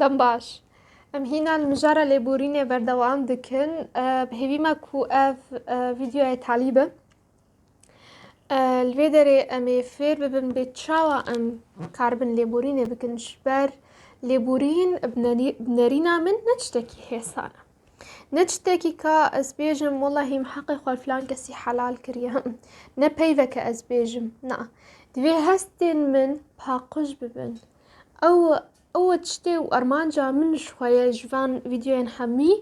دەم باش. ئەم هینە مژارە لێبورینێ بەردەوام دکن بهێویمە کو ئەڤ ڤیدیۆیە تالیبە لێ دەرێ ئەمێ فێر ببن بێ چاوە ئەم کاربن لێبورینێ بکن ژبەر لێبورین بنەرینا من نە تشتێکی هێسانە نە تشتێکی کە ئەس بێژم وەڵاهیم حەقی خوا فلان کەسی حەلال کردیە نە پەیڤەکە ئەس بێژم نا دوێ هەستێن من پاقوش ببن ئەوە تشتێ و ئەرمانجا منش خوایە ژڤان ڤیدیۆیان هەمی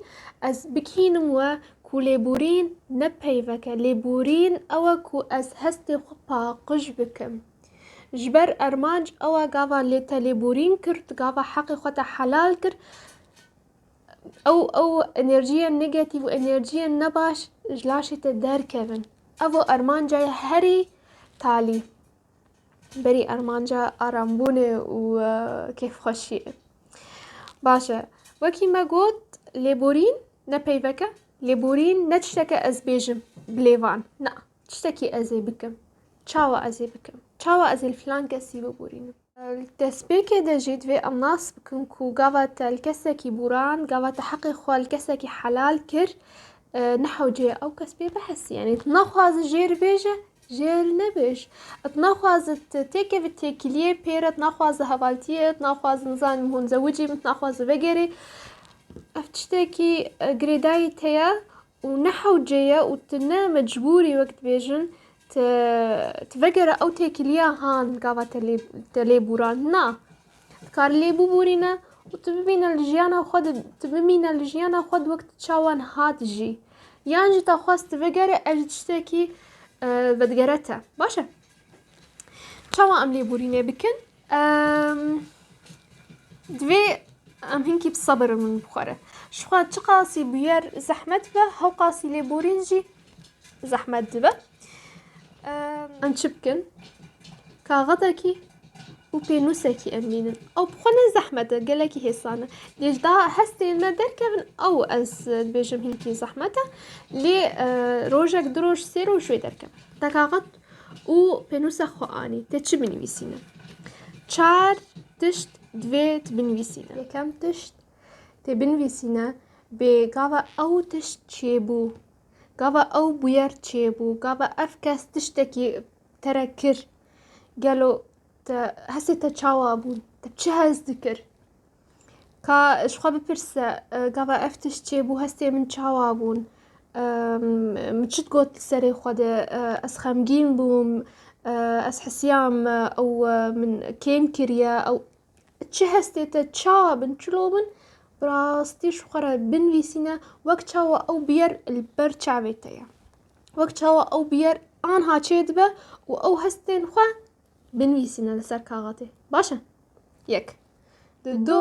ئەس بکینم وە کو لێبورین نە پەیڤەکە لێبورین ئەوە کو ئەس هەستێ خۆ پاقوش بکەم ژبەر ئەرمانج ئەوە گاڤا لێتە لێبورین کرد گاڤا حەقی خۆتە حەلال کرد ئەو ئەنێرژیە نێگەتیڤ و ئەنێرژیە نەباش لاشێتە دەرکەون ئەڤۆ ئەرمانجای هەری تالی بەری ئەرمانجا ئارامبوونێ و کێفخۆشیە باشە وەکی مە گوت لێبورین نە پەیڤەکە لێبورین نە تشتێکە ئەس بێژم بلێڤان نا تشتێکی ئەزێ بکەم چاوە ئەزێ بکەم چاوە ئەزێ فلان کەسی ببورینم دەستپێکێ دەژیت وێ ئەم ناس بکەم کو گاڤاتە کەسێکی بوران گاڤاتە حەقی خوا کەسێکی حەلال کرد نەحەوجێ ئەو کەس پێ بەحەسی یعنی ناخوازە ژێر بێژە ژێر نەبێژ ئەت ناخوازت تێکەوێت تێکیلیە پێرەت ناخوازە هەڤالتیەت ناخوازە نزانم هونزەوجی ناخوازە vegere ئەف تشتێکی گرێدایت هەیە و نەحەوجەیە و تو نە مەجبوری وەک بێژن vegere ئەو تێکیلیە هان گاڤاتە لێبوران نا کار لێ ببورینە و تو ببینە لە ژیانە خۆت تو ببینە لە ژیانە خۆت وەک چاوان هات ژی یان جی تا خواست vegere ئەژ تشتێکی بەدگەرەتە باشە چاوە ئەم لێبورینێ بکن دوێ ئەم هینکی بسەبر من بخۆرە شخوا چ قاسی بویەر زەحمەت بە هەو قاسی لێبورین جی زەحمەت دبە ئەم چ بکن کاغەتێکی و پێنووسێکی ئەمبینن ئەو بخۆنە زەحمەتە گەلێکی هێسانە لێژدا هەستێن مە دەرکەون ئەو ئەس بێژم هینکی زەحمەتە لێ ڕۆژێک درۆژ سێ ڕۆژ شوێ دەرکەم تە کاغەت و پێنووسە خۆئانی تێ چ بنویسینە چار تشت دوێت بنویسینە یەکەم تشت تێ بنویسینە بێ گاڤە ئەو تشت چێبوو گاڤە ئەو بویەر چێبوو گاڤە ئەف کەس تشتێکی تەرە کرد گەلۆ هەستێتە چاوا بوون تە چ هەست دکرد کا شخوا بپرسە گاڤە ئەف تشت چێبوو هەستێ من چاوا بوون چت گوت سەرێ خۆدە ئەس خەمگین بووم ئەس حسیام ئەو من کێم کردیە ئەو چ هەستێتە چاوا بن چلۆ بن بڕاستیش خۆرە بنویسینە وەک چاوە ئەو بێر بەر چاوێتەیە وەک چاوە ئەو بێر ئان هاچێت بە و ئەو هەستێن خوا بنویسینە لەسەر کاغەتێ باشە یەک دۆ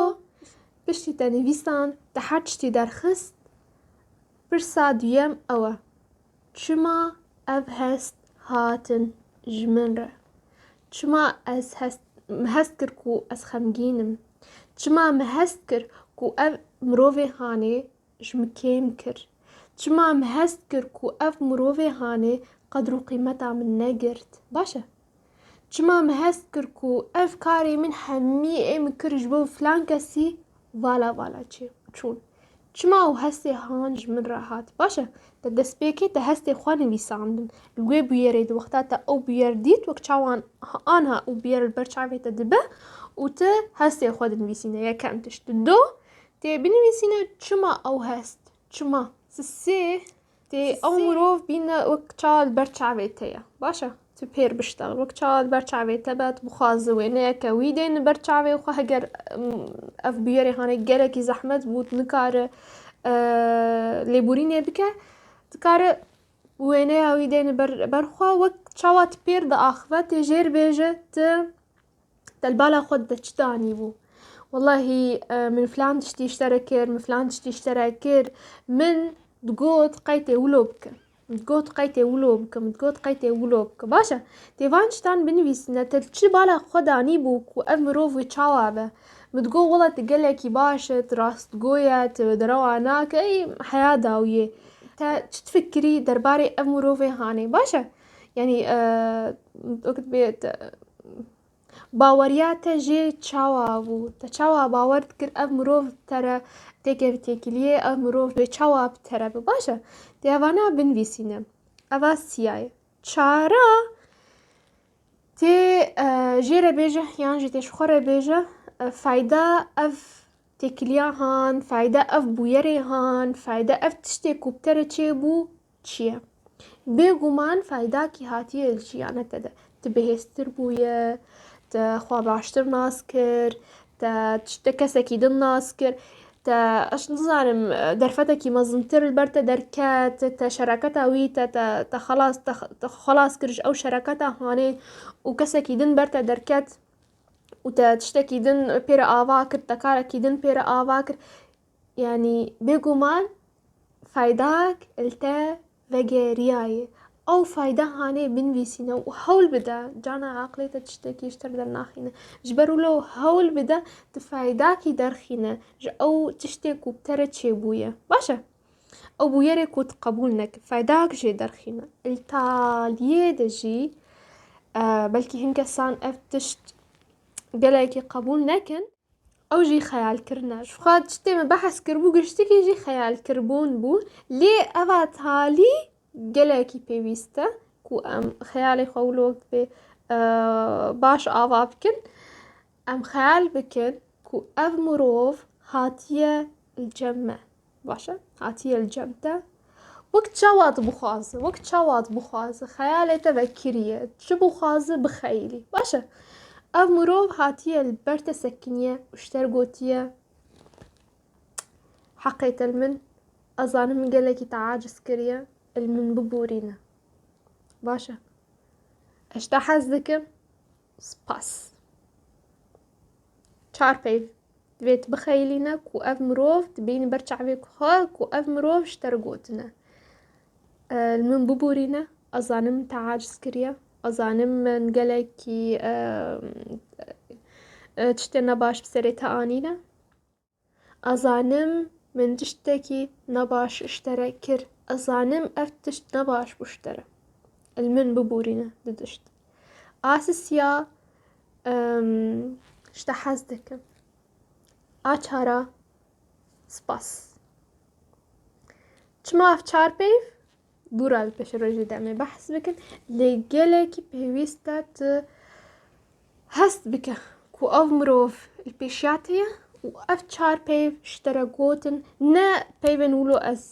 پشتی تە نویسان دە هەر تشتی دەرخست پرسا دویەم ئەوە چما ئەڤ هەست هاتن ji min re çima ez hest kir ku ez xemgînim çima me hest kir ku ev mirovê hanê ji min kêm kir çima me hest kir ku ev mirovê hanê qedr û qîmeta min negirt baş e çima me hest kir ku ev karê min hemî ê min kir ji bo filan kesî vala çûn çima û hestê han ji min re hat baş e te destpêkê te hestê xwe nivîsandin li wê bûyerê di wexta te ew bûyer dît wek çawan anha û bûyer li ber çavê te dibe û tu hestê xwe dinivîsîne yekem tişt do tê binivîsîne çima ew hest çima sê tê ew mirov bîne wek çawa li ber çavê te ye baş e tu pêr biştex wek çawa li ber çavê te be tu bixwaze wêneyeke wî dên li ber çavê xwe heger ev bûyerê hanê gelekî zehmet bû tu nikare lêborînê bike dikare wêneya wî dên li ber xwe wek çawa tu pêr diaxive tê jêr bêje tu te li bala xwe de çi danîbû wellahî min filan tiştî ji te re kir min filan tiştî ji te re kir min digot qey tê wilo bike digot qey tê wilo bike min digot qey tê wilo bike baş e tê van tiştan binivîsîne te çi bala xwe danîbû ku ev mirov wê çawa be min digot wela tu gelekî baş e tu rastgoye tu derewa nake ey heya dawiyê te çi difikirî derbarê ev mirovê hanê baş e yanî wekî bê باوریاته جی چاوا بو تا چاوا باور کر اف مروف تره تکه تکلیه اف مروف به چاوا تره باشه دیوانا بنویسینه اوا سیای چارا تی جیره بیجه یان جی تیش خوره بیجه فایده اف تکلیه هان فایده اف بویره هان فایده اف تشتی کوبتره چه بو چیه بێگومان فایداکی هاتیە ژیانە تەدە تو بەهێزتر بوویە تە خوا باشتر ناس کرد تە تشتە کەسێکی دڵ ناس کرد تە ئەش نزانم دەرفەتێکی مەزنتر بەرتە دەرکات تە شەراکەتا وی تە خەلاس کردش ئەو شەراکەتا هاانێ و کەسێکی دن بەرتە دەرکات و تە تشتێکی دن پێرە ئاوا کرد تە کارێکی دن پێرە ئاوا کرد یعنی بێگومان فایداک ئەلتە وەگێریایە ئەو فایدە هانێ بنویسینە و هەول بدە جانا عاقلێتە تشتێکیشتر دەرناخینە ji ber لەو هەول بدە tu فایداکی دەرخینە ji ئەو تشتێک و بتەرە چێبوویە باشە ئەو بویەرێک و قبول نەکرد فایداک جێ دەرخینە ئیتالیێ دەژی بەلکی هین کەسان ئەف تشت گەلێکی قبول نەکەن ئەو ژی خەیالکردنە شخوا تشتێمە بەحەس کردبوو گشتێکیژی خەیالکردبوون بوو لێ ئەوا تالی گەلێکی پێویستە کو ئەم خەیاڵی خەولۆک بێ باش ئاوا بکن ئەم خەیال بکن کو ئەف مرۆڤ هاتیە الجەمە باشە هاتیە الجەمتە وەک چاوات بخوازە وەک چاوات بخوازە خەیالێتە vekiriye çi bixwaze bixeyilî baş e ev mirov hatiye li ber te sekiniye û ji te re gotiye heqê te li min ez zanim min gelekî te aciz kiriye li min biborîne baş e ez ji te hez dikim spas çar peyv divê tu bixeyilîne ku ev mirov tu bînî ber çavê xwe ku ev mirov ji te re gotine li min biborîne ez zanim min te aciz kiriye ez zanim min gelekî tiştê nebaş bi serê te anîne ez zanim min tiştekî nebaş ji te re kir ez zanim ev tişt nebaş bû ji te re li min biborîne di tişt asisiya ji te hez dikim a çara spas çima ev çar peyv دوورە li pêşerojê demê behs bikin lê gelekî pêwîst e tu hest bike ku ev mirov li pêşiya te ye û ev çar peyv ji te re gotin ne peyvên wilo ez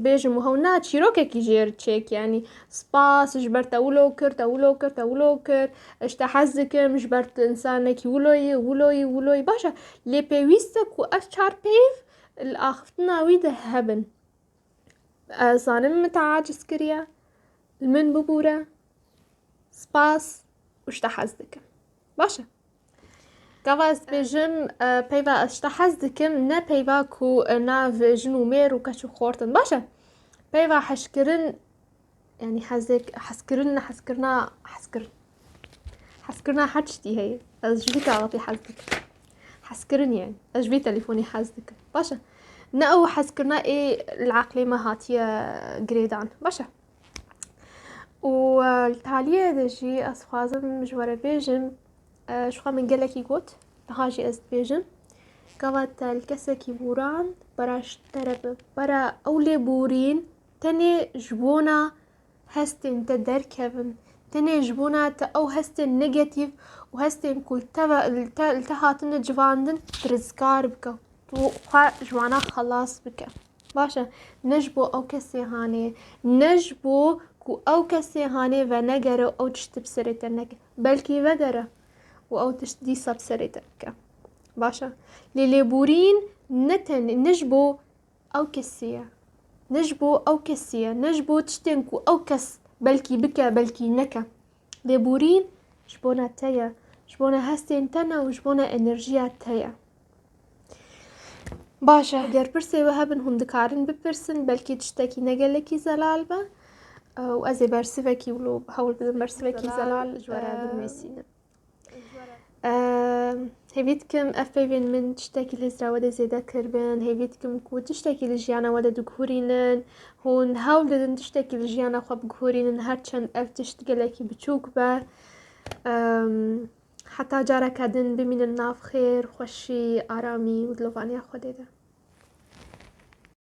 bêjim hew na çîrokekî jê re çêk yanî spas ji ber te wilo kir te wilo kir te wilo kir ji te hez dikim ji ber tu însanekî wiloyî wiloyî wiloyî baş e lê pêwîst e ku ev çar peyv li axiftina wî de hebin ez zanim min te aciz kiriye li min bibûre spas û ji te hez dikim baş e gava ez dibêjim peyva ez ji te hez dikim ne peyva ku nav jin û mêr û keç û xortin baş e peyva hezkirin yanî hezek hezkirin hezkirina hezkirin hezkirina her tiştî heye ez ji vî galetî hez dikim hezkirin yani ez ji vî telefûnê hez dikim baş e ne ew hezkirina ê li eqlê me hatiye girêdan baş e û li taliyê de jî ez dixwazim ji we re bêjim ji xwe min gelekî got niha jî ez dibêjim gava te li kesekî bûran bera ji te re bi bera ew lêborîn tenê ji bona hestên te derkevin tenê ji bona te ew hestên negetîv û hestên ku li te hatine civandin tu rizgar bike tu xwe ji wana xelas bike baş e ne ji bo ew kesê hanê ne ji bo ku ew kesê hanê venegere û ew tiştî bi serê te neke belkî vegere û ew tişt dîsa bi serê te bike baş e lê lêborîn ne tenê ne ji bo ew kesî ye ne ji bo ew kesî ye ne ji bo tiştên ku ew kes belkî bike belkî neke lêborîn ji bona te ye ji bona hestên te ne û ji bona enerjiya te ye baş e eger pirsê we hebin hûn dikarin bipirsin belkî tiştekî ne gelekî zelal be û ez ê bersivekî wilo hewl bidim bersivekî zelal ji we re binivîsînim hêvî dikim ev peyvên min tiştekî li hêzira we de zêde kiribin hêvî dikim ku tiştekî li jiyana we de diguherînin hûn hewl didin tiştekî li jiyana xwe biguherînin her çend ev tişt gelekî biçûk be حتى جارك دن بمين الناف خير خوشي آرامي ودلوفانيا خوديدا